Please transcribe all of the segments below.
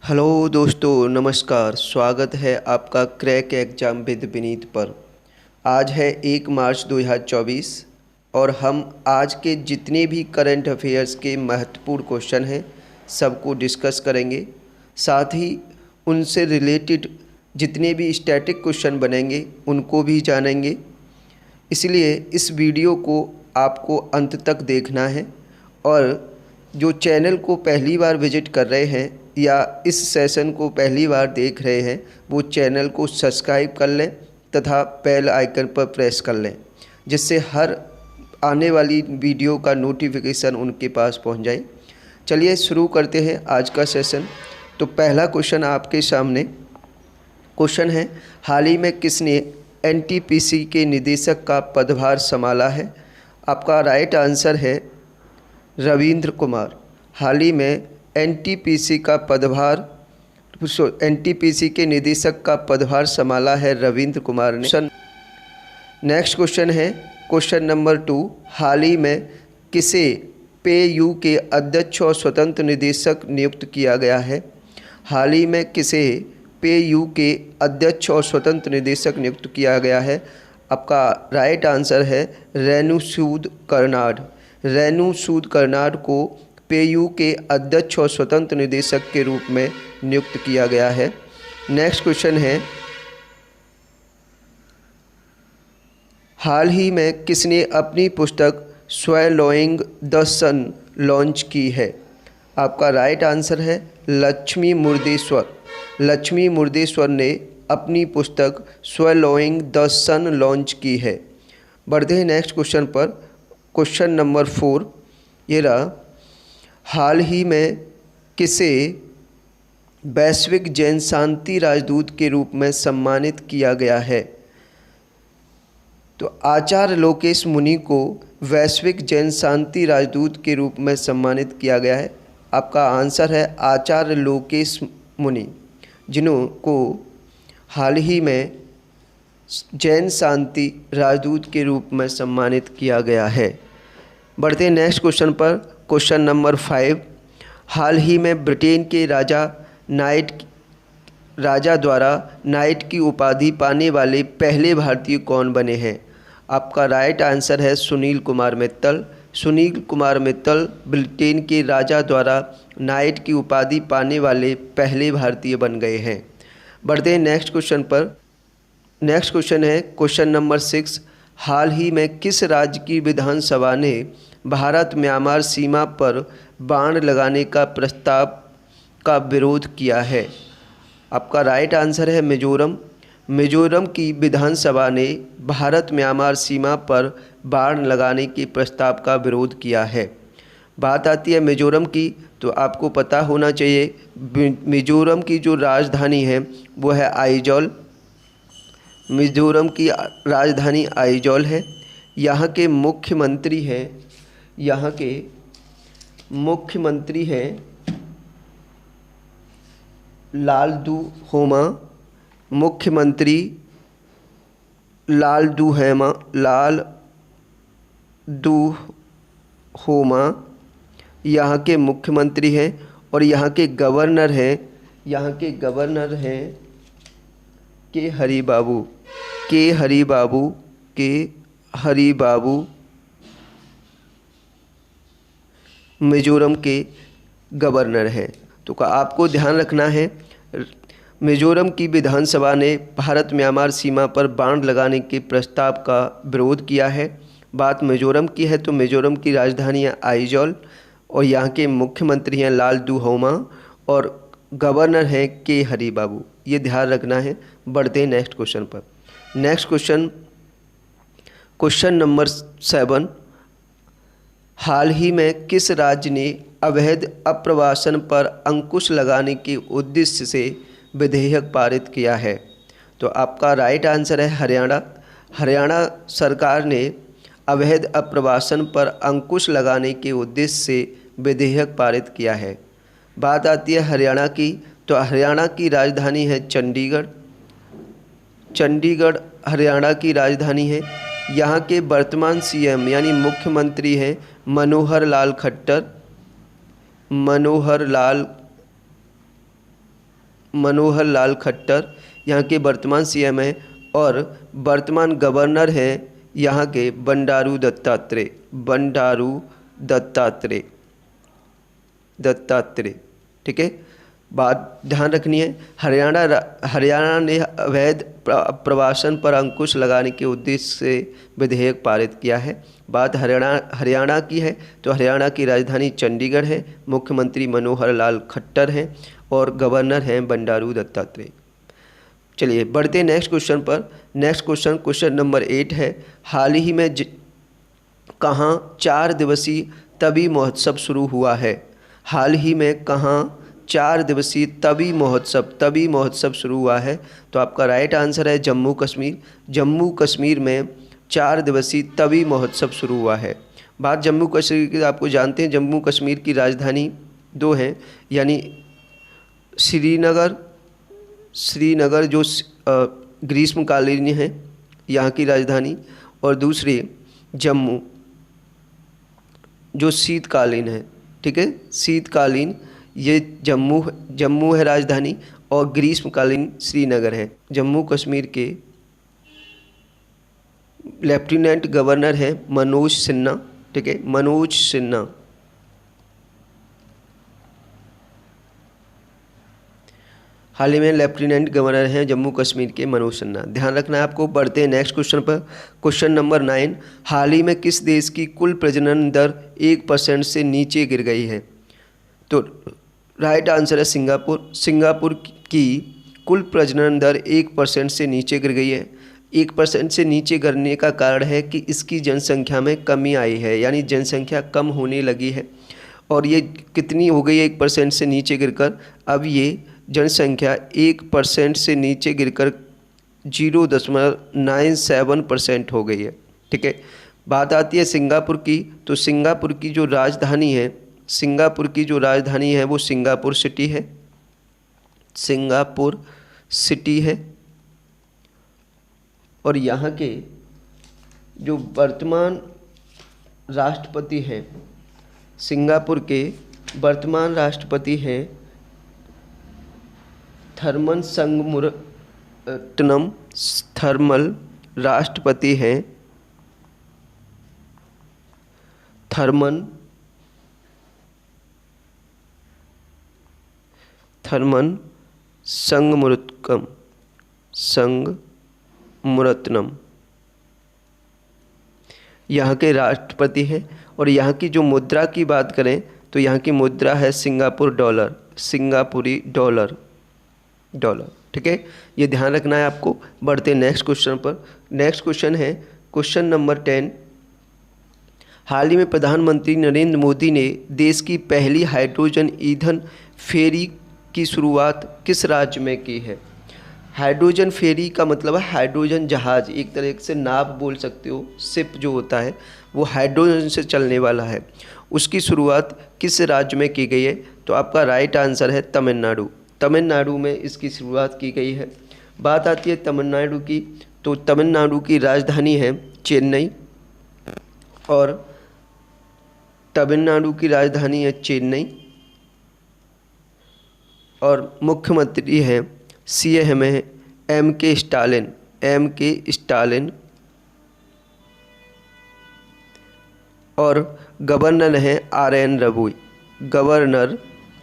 Hello दोस्तों, नमस्कार। स्वागत है आपका क्रैक एग्जाम विद विनीत पर। आज है 1 मार्च 2024 और हम आज के जितने भी करंट अफेयर्स के महत्वपूर्ण क्वेश्चन हैं सबको डिस्कस करेंगे। साथ ही उनसे रिलेटेड जितने भी स्टैटिक क्वेश्चन बनेंगे उनको भी जानेंगे। इसलिए इस वीडियो को आपको अंत तक देखना है और जो चैनल को पहली बार विजिट कर रहे हैं या इस सेशन को पहली बार देख रहे हैं वो चैनल को सब्सक्राइब कर लें तथा बेल आइकन पर प्रेस कर लें, जिससे हर आने वाली वीडियो का नोटिफिकेशन उनके पास पहुंच जाए। चलिए शुरू करते हैं आज का सेशन। तो पहला क्वेश्चन आपके सामने क्वेश्चन है, हाल ही में किसने एनटीपीसी के निदेशक का पदभार संभाला है? आपका राइट आंसर है रविंद्र कुमार। हाल ही में एनटीपीसी के निदेशक का पदभार संभाला है रविंद्र कुमार ने। नेक्स्ट क्वेश्चन है क्वेश्चन नंबर 2, हाल ही में किसे पेयू के अध्यक्ष और स्वतंत्र निदेशक नियुक्त किया गया है? हाल ही में किसे पेयू के अध्यक्ष और स्वतंत्र निदेशक नियुक्त किया गया है? आपका राइट आंसर है रेणु सूद कर्नाड। रेणु सूद कर्नाड को पेयू के अध्यक्ष और स्वतंत्र निदेशक के रूप में नियुक्त किया गया है। नेक्स्ट क्वेश्चन है, हाल ही में किसने अपनी पुस्तक स्वैलोइंग द सन लॉन्च की है? आपका राइट आंसर है लक्ष्मी मुर्देश्वर। लक्ष्मी मुर्देश्वर ने अपनी पुस्तक स्वैलोइंग द सन लॉन्च की है। बढ़ते हैं नेक्स्ट क्वेश्चन पर। क्वेश्चन नंबर 4 ये रहा, हाल ही में किसे वैश्विक जैन शांति राजदूत के रूप में सम्मानित किया गया है? तो आचार्य लोकेश मुनि को वैश्विक जैन शांति राजदूत के रूप में सम्मानित किया गया है। आपका आंसर है आचार्य लोकेश मुनि, जिनको हाल ही में जैन शांति राजदूत के रूप में सम्मानित किया गया है। बढ़ते हैं नेक्स्ट क्वेश्चन पर। क्वेश्चन नंबर 5, हाल ही में ब्रिटेन के राजा द्वारा नाइट की उपाधि पाने वाले पहले भारतीय कौन बने हैं? आपका राइट आंसर है सुनील कुमार मित्तल। सुनील कुमार मित्तल ब्रिटेन के राजा द्वारा नाइट की उपाधि पाने वाले पहले भारतीय बन गए हैं। बढ़ते हैं नेक्स्ट क्वेश्चन पर। नेक्स्ट क्वेश्चन है क्वेश्चन नंबर 6, हाल ही में किस राज्य की विधानसभा ने भारत म्यांमार सीमा पर बाण लगाने का प्रस्ताव का विरोध किया है? आपका राइट आंसर है मिजोरम। मिजोरम की विधानसभा ने भारत म्यांमार सीमा पर बाण लगाने के प्रस्ताव का विरोध किया है। बात आती है मिजोरम की, तो आपको पता होना चाहिए मिजोरम की जो राजधानी है वो है आइजॉल। मिजोरम की राजधानी आइजॉल है। यहाँ के मुख्यमंत्री हैं लालदूहोमा। मुख्यमंत्री लालदूहोमा यहाँ के मुख्यमंत्री हैं और यहाँ के गवर्नर हैं के हरिबाबू मिजोरम के गवर्नर हैं। तो आपको ध्यान रखना है, मिजोरम की विधानसभा ने भारत म्यांमार सीमा पर बाण लगाने के प्रस्ताव का विरोध किया है। बात मिजोरम की है तो मिजोरम की राजधानी है आइजॉल और यहाँ के मुख्यमंत्री हैं लालदूहोमा और गवर्नर हैं के हरिबाबू। ये ध्यान रखना है। बढ़ते हैं नेक्स्ट क्वेश्चन पर। नेक्स्ट क्वेश्चन नंबर 7, हाल ही में किस राज्य ने अवैध अप्रवासन पर अंकुश लगाने के उद्देश्य से विधेयक पारित किया है? तो आपका राइट आंसर है हरियाणा। हरियाणा सरकार ने अवैध अप्रवासन पर अंकुश लगाने के उद्देश्य से विधेयक पारित किया है। बात आती है हरियाणा की, तो हरियाणा की राजधानी है चंडीगढ़। चंडीगढ़ हरियाणा की राजधानी है। यहाँ के वर्तमान सीएम यानी मुख्यमंत्री हैं मनोहर लाल मनोहर लाल खट्टर यहाँ के वर्तमान सीएम हैं, और वर्तमान गवर्नर हैं यहाँ के बंडारू दत्तात्रेय, बंडारू दत्तात्रेय, दत्तात्रेय। ठीक है, बात ध्यान रखनी है। हरियाणा ने अवैध प्रवासन पर अंकुश लगाने के उद्देश्य से विधेयक पारित किया है। बात हरियाणा की है तो हरियाणा की राजधानी चंडीगढ़ है, मुख्यमंत्री मनोहर लाल खट्टर हैं और गवर्नर हैं बंडारू दत्तात्रेय। चलिए बढ़ते हैं नेक्स्ट क्वेश्चन पर। नेक्स्ट क्वेश्चन नंबर 8 है, हाल ही में कहाँ 4 दिवसीय तवी महोत्सव शुरू हुआ है? हाल ही में कहाँ 4 दिवसीय तवी महोत्सव शुरू हुआ है? तो आपका राइट आंसर है जम्मू कश्मीर। जम्मू कश्मीर में 4 दिवसीय तवी महोत्सव शुरू हुआ है। बात जम्मू कश्मीर की, आपको जानते हैं जम्मू कश्मीर की राजधानी 2 हैं, यानी श्रीनगर जो ग्रीष्मकालीन है यहाँ की राजधानी, और दूसरी जम्मू जो शीतकालीन है। ठीक है, शीतकालीन ये जम्मू है राजधानी, और ग्रीष्मकालीन श्रीनगर है। जम्मू कश्मीर के लेफ्टिनेंट गवर्नर है मनोज सिन्हा। ठीक है, मनोज सिन्हा। हाल ही में लेफ्टिनेंट गवर्नर हैं जम्मू कश्मीर के मनोज सिन्हा। ध्यान रखना है आपको। बढ़ते हैं नेक्स्ट क्वेश्चन पर। क्वेश्चन नंबर 9, हाल ही में किस देश की कुल प्रजनन दर 1% से नीचे गिर गई है? तो राइट आंसर है सिंगापुर। सिंगापुर की कुल प्रजनन दर 1% से नीचे गिर गई है। 1% से नीचे गिरने का कारण है कि इसकी जनसंख्या में कमी आई है, यानी जनसंख्या कम होने लगी है। और ये कितनी हो गई है 1% से नीचे गिरकर? अब ये जनसंख्या 1% से नीचे गिरकर 0.97% हो गई है। ठीक है, बात आती है सिंगापुर की। तो सिंगापुर की जो राजधानी है वो सिंगापुर सिटी है। सिंगापुर सिटी है, और यहाँ के जो वर्तमान राष्ट्रपति हैं, सिंगापुर के वर्तमान राष्ट्रपति हैं थर्मन संगमुरत्नम। थर्मल राष्ट्रपति हैं थर्मन संगमुरत्नम यहाँ के राष्ट्रपति हैं। और यहाँ की जो मुद्रा की बात करें तो यहाँ की मुद्रा है सिंगापुर डॉलर, सिंगापुरी डॉलर। ठीक है, ये ध्यान रखना है आपको। बढ़ते नेक्स्ट क्वेश्चन पर। नेक्स्ट क्वेश्चन है क्वेश्चन नंबर 10, हाल ही में प्रधानमंत्री नरेंद्र मोदी ने देश की पहली हाइड्रोजन ईंधन फेरी की शुरुआत किस राज्य में की है? हाइड्रोजन फेरी का मतलब है हाइड्रोजन जहाज़, एक तरह से नाव बोल सकते हो। शिप जो होता है वो हाइड्रोजन से चलने वाला है। उसकी शुरुआत किस राज्य में की गई है? तो आपका राइट आंसर है तमिलनाडु। तमिलनाडु में इसकी शुरुआत की गई है। बात आती है तमिलनाडु की, तो तमिलनाडु की राजधानी है चेन्नई, और तमिलनाडु की राजधानी है चेन्नई, और मुख्यमंत्री हैं सीएम है एम.के. स्टालिन, और गवर्नर हैं आर.एन. रवि। गवर्नर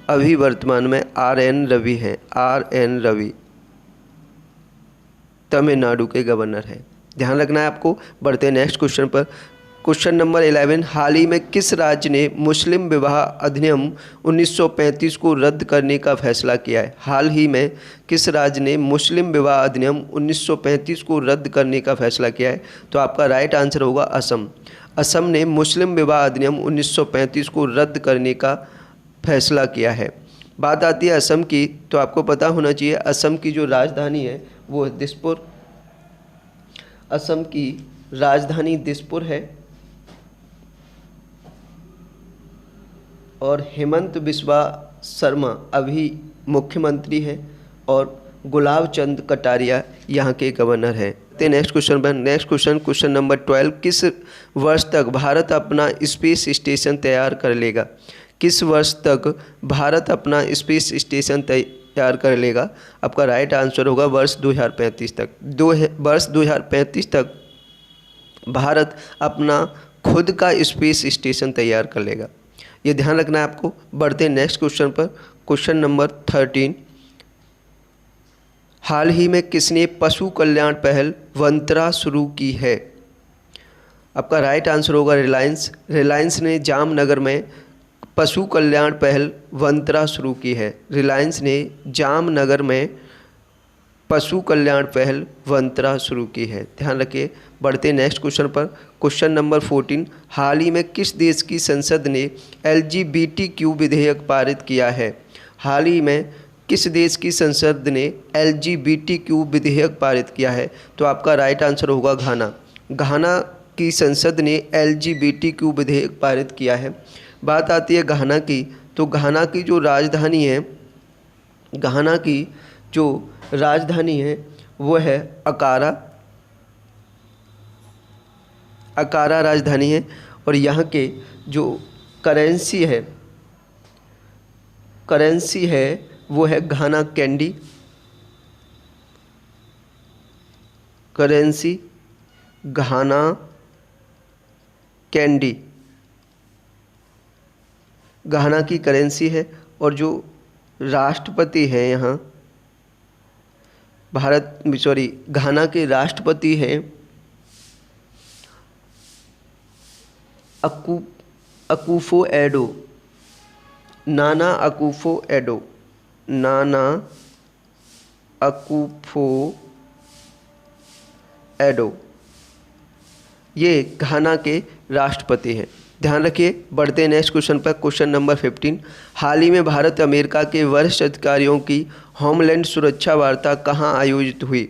अभी वर्तमान में आर.एन. रवि हैं। आर.एन. रवि तमिलनाडु के गवर्नर हैं। ध्यान रखना है आपको। बढ़ते हैं नेक्स्ट क्वेश्चन पर। क्वेश्चन नंबर 11, हाल ही में किस राज्य ने मुस्लिम विवाह अधिनियम 1935 को रद्द करने का फैसला किया है? हाल ही में किस राज्य ने मुस्लिम विवाह अधिनियम 1935 को रद्द करने का फैसला किया है? तो आपका राइट आंसर होगा असम। असम ने मुस्लिम विवाह अधिनियम 1935 को रद्द करने का फैसला किया है। बात आती है असम की, तो आपको पता होना चाहिए असम की जो राजधानी है वो है दिसपुर। असम की राजधानी दिसपुर है, और हेमंत बिस्वा शर्मा अभी मुख्यमंत्री हैं, और गुलाब चंद कटारिया यहाँ के गवर्नर हैं। तो नेक्स्ट क्वेश्चन पर। नेक्स्ट क्वेश्चन नंबर 12, किस वर्ष तक भारत अपना स्पेस स्टेशन तैयार कर लेगा? किस वर्ष तक भारत अपना स्पेस स्टेशन तैयार कर लेगा। आपका राइट आंसर होगा वर्ष 2035 तक। वर्ष 2035 तक भारत अपना खुद का स्पेस स्टेशन तैयार कर लेगा। ये ध्यान रखना है आपको। बढ़ते नेक्स्ट क्वेश्चन पर। क्वेश्चन नंबर 13, हाल ही में किसने पशु कल्याण पहल वंत्रा शुरू की है? आपका राइट आंसर होगा रिलायंस। रिलायंस ने जामनगर में पशु कल्याण पहल वंत्रा शुरू की है। रिलायंस ने जामनगर में पशु कल्याण पहल वंत्रा शुरू की है। ध्यान रखिए। बढ़ते नेक्स्ट क्वेश्चन पर। क्वेश्चन नंबर 14, हाल ही में किस देश की संसद ने LGBTQ विधेयक पारित किया है? हाल ही में किस देश की संसद ने LGBTQ विधेयक पारित किया है? तो आपका राइट आंसर होगा घाना। घाना की संसद ने LGBTQ विधेयक पारित किया है। बात आती है घाना की, तो घाना की जो राजधानी है, घाना की जो राजधानी है वो है अकारा। अकारा राजधानी है। और यहाँ के जो करेंसी है वो है घाना कैंडी। करेंसी घाना कैंडी घाना की करेंसी है। और जो राष्ट्रपति है यहाँ घाना के राष्ट्रपति हैं अकुफो एडो, नाना अकुफो एडो, नाना अकुफो एडो, ये घाना के राष्ट्रपति हैं। ध्यान रखिए। बढ़ते नेक्स्ट क्वेश्चन पर। क्वेश्चन नंबर 15, हाल ही में भारत अमेरिका के वरिष्ठ अधिकारियों की होमलैंड सुरक्षा वार्ता कहाँ आयोजित हुई?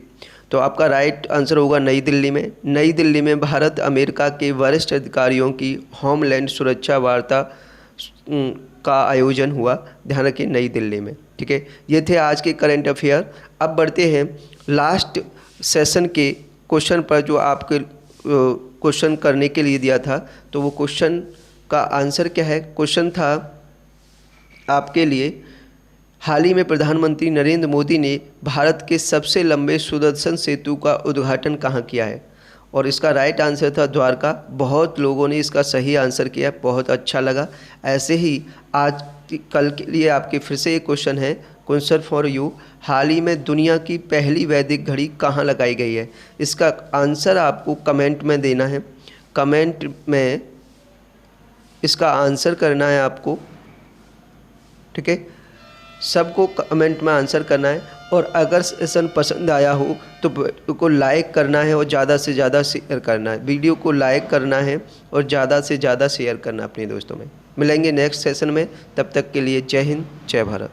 तो आपका राइट आंसर होगा नई दिल्ली में। नई दिल्ली में भारत अमेरिका के वरिष्ठ अधिकारियों की होमलैंड सुरक्षा वार्ता का आयोजन हुआ। ध्यान रखिए, नई दिल्ली में। ठीक है, ये थे आज के करंट अफेयर। अब बढ़ते हैं लास्ट सेशन के क्वेश्चन पर, जो आपके क्वेश्चन करने के लिए दिया था। तो वो क्वेश्चन का आंसर क्या है? क्वेश्चन था आपके लिए, हाल ही में प्रधानमंत्री नरेंद्र मोदी ने भारत के सबसे लंबे सुदर्शन सेतु का उद्घाटन कहाँ किया है? और इसका राइट आंसर था द्वारका। बहुत लोगों ने इसका सही आंसर किया, बहुत अच्छा लगा। ऐसे ही आज कल के लिए आपके फिर से एक क्वेश्चन है, क्वेश्चन फॉर यू, हाल ही में दुनिया की पहली वैदिक घड़ी कहाँ लगाई गई है? इसका आंसर आपको कमेंट में देना है। कमेंट में इसका आंसर करना है आपको। ठीक है, सबको कमेंट में आंसर करना है। और अगर सेशन पसंद आया हो तो वीडियो को लाइक करना है और ज़्यादा से ज़्यादा शेयर करना है। वीडियो को लाइक करना है और ज़्यादा से ज़्यादा शेयर करना अपने दोस्तों में। मिलेंगे नेक्स्ट सेशन में, तब तक के लिए जय हिंद, जय भारत।